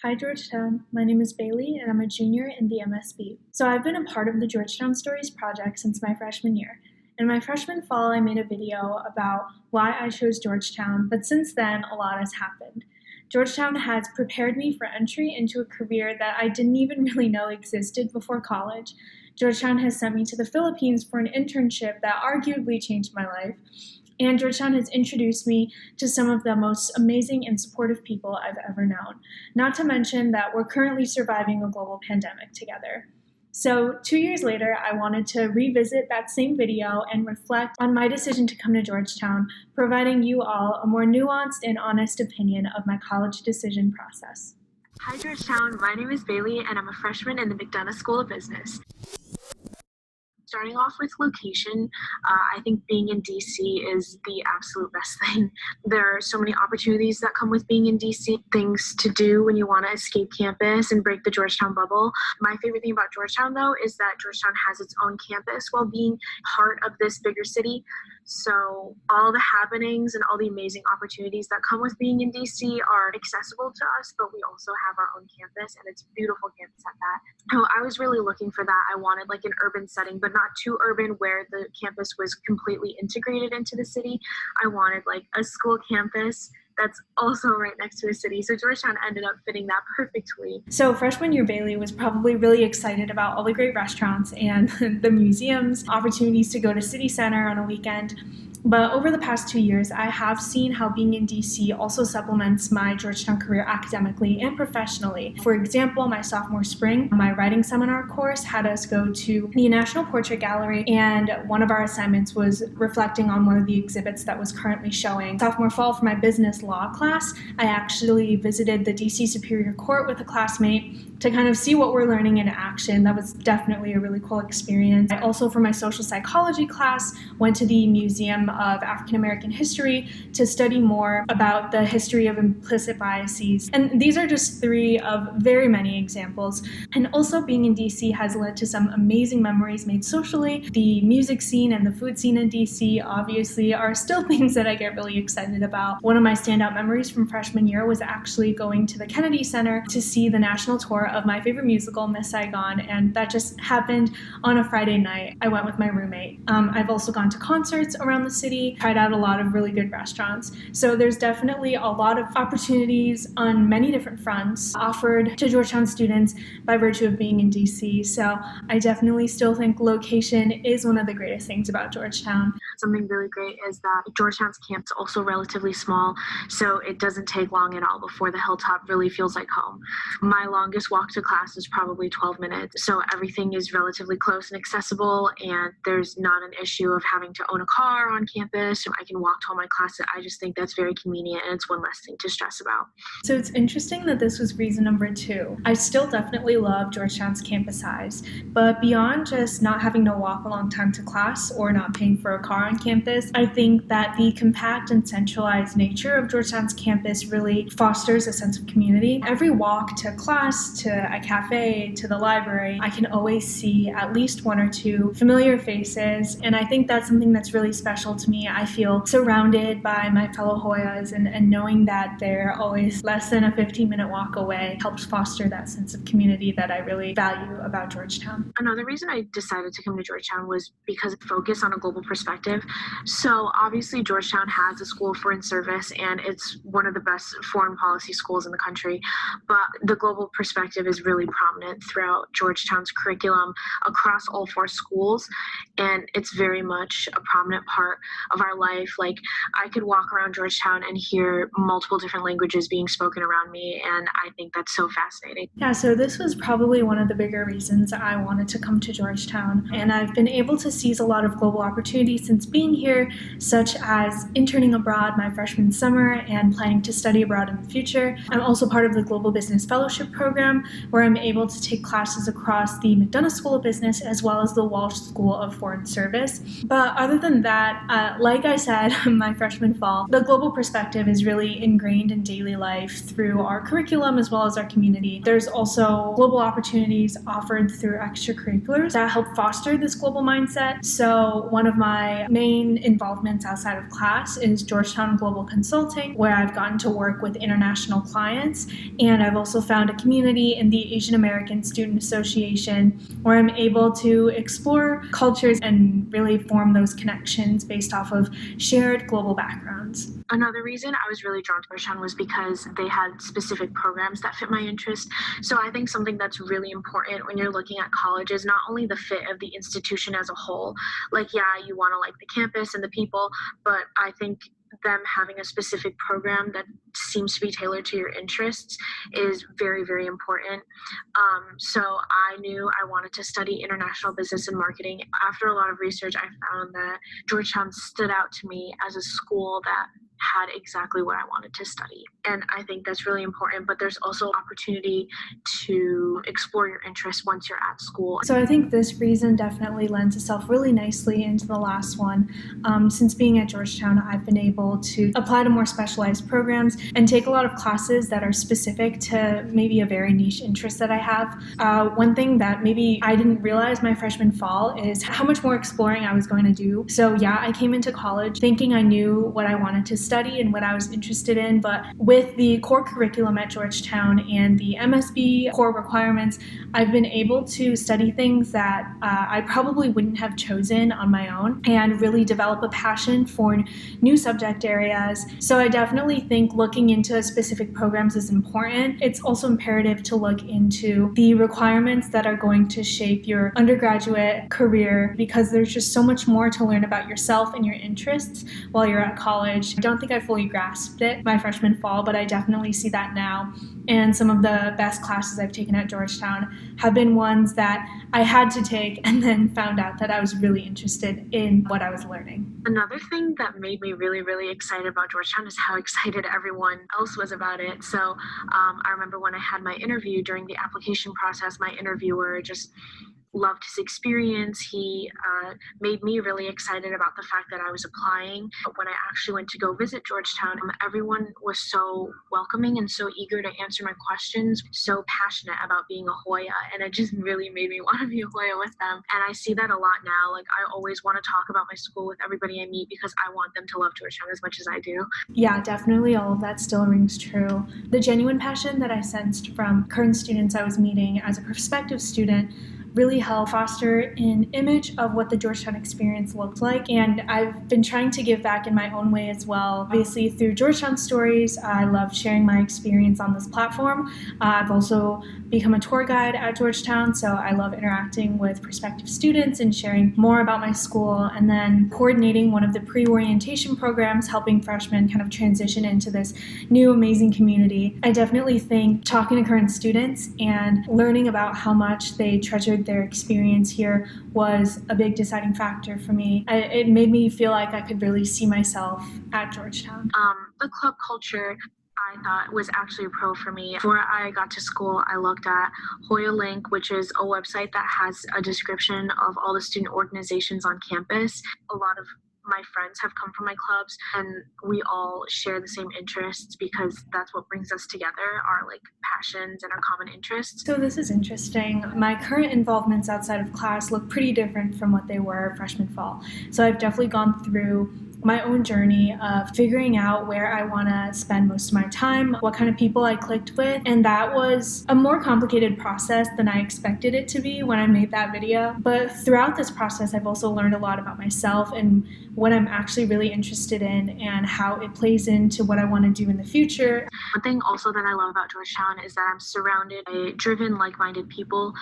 Hi Georgetown, my name is Bayley and I'm a junior in the MSB. So I've been a part of the Georgetown Stories project since my freshman year. In my freshman fall, I made a video about why I chose Georgetown, but since then, a lot has happened. Georgetown has prepared me for entry into a career that I didn't even really know existed before college. Georgetown has sent me to the Philippines for an internship that arguably changed my life. And Georgetown has introduced me to some of the most amazing and supportive people I've ever known. Not to mention that we're currently surviving a global pandemic together. So 2 years later, I wanted to revisit that same video and reflect on my decision to come to Georgetown, providing you all a more nuanced and honest opinion of my college decision process. Hi Georgetown, my name is Bailey and I'm a freshman in the McDonough School of Business. Starting off with location, I think being in DC is the absolute best thing. There are so many opportunities that come with being in DC, things to do when you want to escape campus and break the Georgetown bubble. My favorite thing about Georgetown, though, is that Georgetown has its own campus while being part of this bigger city. So all the happenings and all the amazing opportunities that come with being in DC are accessible to us, but we also have our own campus, and it's a beautiful campus at that. So I was really looking for that. I wanted like an urban setting, but not too urban where the campus was completely integrated into the city. I wanted like a school campus that's also right next to a city. So Georgetown ended up fitting that perfectly. So freshman year, Bailey was probably really excited about all the great restaurants and the museums, opportunities to go to City Center on a weekend. But over the past 2 years, I have seen how being in DC also supplements my Georgetown career academically and professionally. For example, my sophomore spring, my writing seminar course had us go to the National Portrait Gallery, and one of our assignments was reflecting on one of the exhibits that was currently showing. Sophomore fall, for my business law class, I actually visited the DC Superior Court with a classmate to kind of see what we're learning in action. That was definitely a really cool experience. I also, for my social psychology class, went to the Museum of African American History to study more about the history of implicit biases. And these are just 3 of very many examples. And also being in DC has led to some amazing memories made socially. The music scene and the food scene in DC obviously are still things that I get really excited about. One of my standout memories from freshman year was actually going to the Kennedy Center to see the national tour of my favorite musical, Miss Saigon, and that just happened on a Friday night. I went with my roommate. I've also gone to concerts around the city, tried out a lot of really good restaurants. So there's definitely a lot of opportunities on many different fronts offered to Georgetown students by virtue of being in DC. So I definitely still think location is one of the greatest things about Georgetown. Something really great is that Georgetown's campus is also relatively small, so it doesn't take long at all before the hilltop really feels like home. My longest walk to class is probably 12 minutes, so everything is relatively close and accessible, and there's not an issue of having to own a car on campus. I can walk to all my classes. I just think that's very convenient, and it's one less thing to stress about. So it's interesting that this was reason number 2. I still definitely love Georgetown's campus size, but beyond just not having to walk a long time to class or not paying for a car on campus, I think that the compact and centralized nature of Georgetown's campus really fosters a sense of community. Every walk to class, to a cafe, to the library, I can always see at least 1 or 2 familiar faces, and I think that's something that's really special to me. I feel surrounded by my fellow Hoyas, and knowing that they're always less than a 15-minute walk away helps foster that sense of community that I really value about Georgetown. Another reason I decided to come to Georgetown was because of focus on a global perspective. So obviously Georgetown has a school of foreign service, and it's one of the best foreign policy schools in the country, but the global perspective is really prominent throughout Georgetown's curriculum across all 4 schools, and it's very much a prominent part of our life. Like, I could walk around Georgetown and hear multiple different languages being spoken around me, and I think that's so fascinating. Yeah, so this was probably one of the bigger reasons I wanted to come to Georgetown, and I've been able to seize a lot of global opportunities since being here, such as interning abroad my freshman summer and planning to study abroad in the future. I'm also part of the Global Business Fellowship Program, where I'm able to take classes across the McDonough School of Business as well as the Walsh School of Foreign Service. But other than that, like I said, my freshman fall, the global perspective is really ingrained in daily life through our curriculum as well as our community. There's also global opportunities offered through extracurriculars that help foster this global mindset. So one of my main involvements outside of class is Georgetown Global Consulting, where I've gotten to work with international clients, and I've also found a community in the Asian American Student Association where I'm able to explore cultures and really form those connections based off of shared global backgrounds. Another reason I was really drawn to Georgetown was because they had specific programs that fit my interest. So I think something that's really important when you're looking at college is not only the fit of the institution as a whole. Like, yeah, you want to like the campus and the people, but I think them having a specific program that seems to be tailored to your interests is very, very important. So I knew I wanted to study international business and marketing. After a lot of research, I found that Georgetown stood out to me as a school that had exactly what I wanted to study. And I think that's really important, but there's also opportunity to explore your interests once you're at school. So I think this reason definitely lends itself really nicely into the last one. Since being at Georgetown, I've been able to apply to more specialized programs and take a lot of classes that are specific to maybe a very niche interest that I have. One thing that maybe I didn't realize my freshman fall is how much more exploring I was going to do. So yeah, I came into college thinking I knew what I wanted to study and what I was interested in, but with the core curriculum at Georgetown and the MSB core requirements, I've been able to study things that I probably wouldn't have chosen on my own and really develop a passion for new subject areas. So I definitely think looking into specific programs is important. It's also imperative to look into the requirements that are going to shape your undergraduate career, because there's just so much more to learn about yourself and your interests while you're at college. I don't think I fully grasped it my freshman fall, but I definitely see that now. And some of the best classes I've taken at Georgetown have been ones that I had to take and then found out that I was really interested in what I was learning. Another thing that made me really, really excited about Georgetown is how excited everyone else was about it. So I remember when I had my interview during the application process, my interviewer just loved his experience. He made me really excited about the fact that I was applying. When I actually went to go visit Georgetown, everyone was so welcoming and so eager to answer my questions, so passionate about being a Hoya, and it just really made me want to be a Hoya with them. And I see that a lot now. Like, I always want to talk about my school with everybody I meet because I want them to love Georgetown as much as I do. Yeah, definitely all of that still rings true. The genuine passion that I sensed from current students I was meeting as a prospective student really helped foster an image of what the Georgetown experience looked like. And I've been trying to give back in my own way as well. Obviously, through Georgetown Stories, I love sharing my experience on this platform. I've also become a tour guide at Georgetown, so I love interacting with prospective students and sharing more about my school, and then coordinating one of the pre-orientation programs, helping freshmen kind of transition into this new amazing community. I definitely think talking to current students and learning about how much they treasured their experience here was a big deciding factor for me. It made me feel like I could really see myself at Georgetown. The club culture I thought was actually a pro for me. Before I got to school, I looked at Hoya Link, which is a website that has a description of all the student organizations on campus. A lot of my friends have come from my clubs, and we all share the same interests because that's what brings us together, our like passions and our common interests. So this is interesting. My current involvements outside of class look pretty different from what they were freshman fall. So I've definitely gone through my own journey of figuring out where I want to spend most of my time, what kind of people I clicked with, and that was a more complicated process than I expected it to be when I made that video. But throughout this process, I've also learned a lot about myself and what I'm actually really interested in and how it plays into what I want to do in the future. One thing also that I love about Georgetown is that I'm surrounded by driven, like-minded people.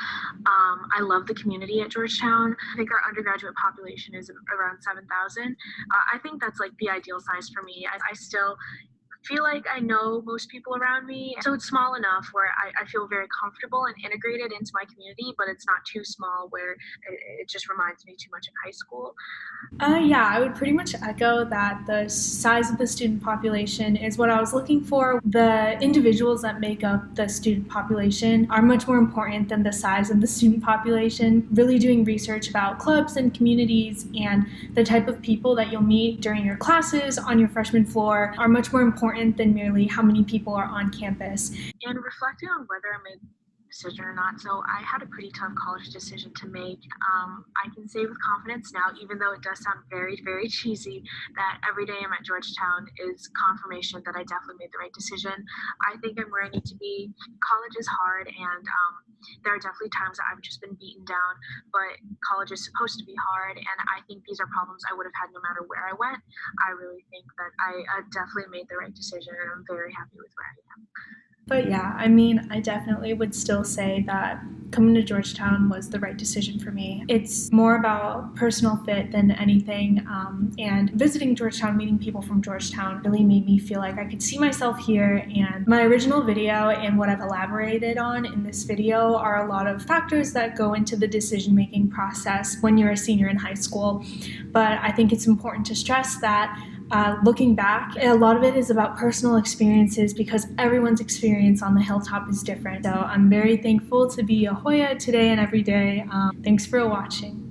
I love the community at Georgetown. I think our undergraduate population is around 7,000. I think that's like the ideal size for me. I still feel like I know most people around me, so it's small enough where I feel very comfortable and integrated into my community, but it's not too small where it just reminds me too much of high school. Yeah, I would pretty much echo that the size of the student population is what I was looking for. The individuals that make up the student population are much more important than the size of the student population. Really doing research about clubs and communities and the type of people that you'll meet during your classes on your freshman floor are much more important than merely how many people are on campus. And reflecting on whether I made decision or not. So I had a pretty tough college decision to make. I can say with confidence now, even though it does sound very, very cheesy, that every day I'm at Georgetown is confirmation that I definitely made the right decision. I think I'm where I need to be. College is hard, and there are definitely times that I've just been beaten down, but college is supposed to be hard, and I think these are problems I would have had no matter where I went. I really think that I definitely made the right decision, and I'm very happy with where I am. But yeah, I mean, I definitely would still say that coming to Georgetown was the right decision for me. It's more about personal fit than anything. And visiting Georgetown, meeting people from Georgetown really made me feel like I could see myself here. And my original video and what I've elaborated on in this video are a lot of factors that go into the decision-making process when you're a senior in high school. But I think it's important to stress that looking back, a lot of it is about personal experiences because everyone's experience on the hilltop is different. So I'm very thankful to be a Hoya today and every day. Thanks for watching.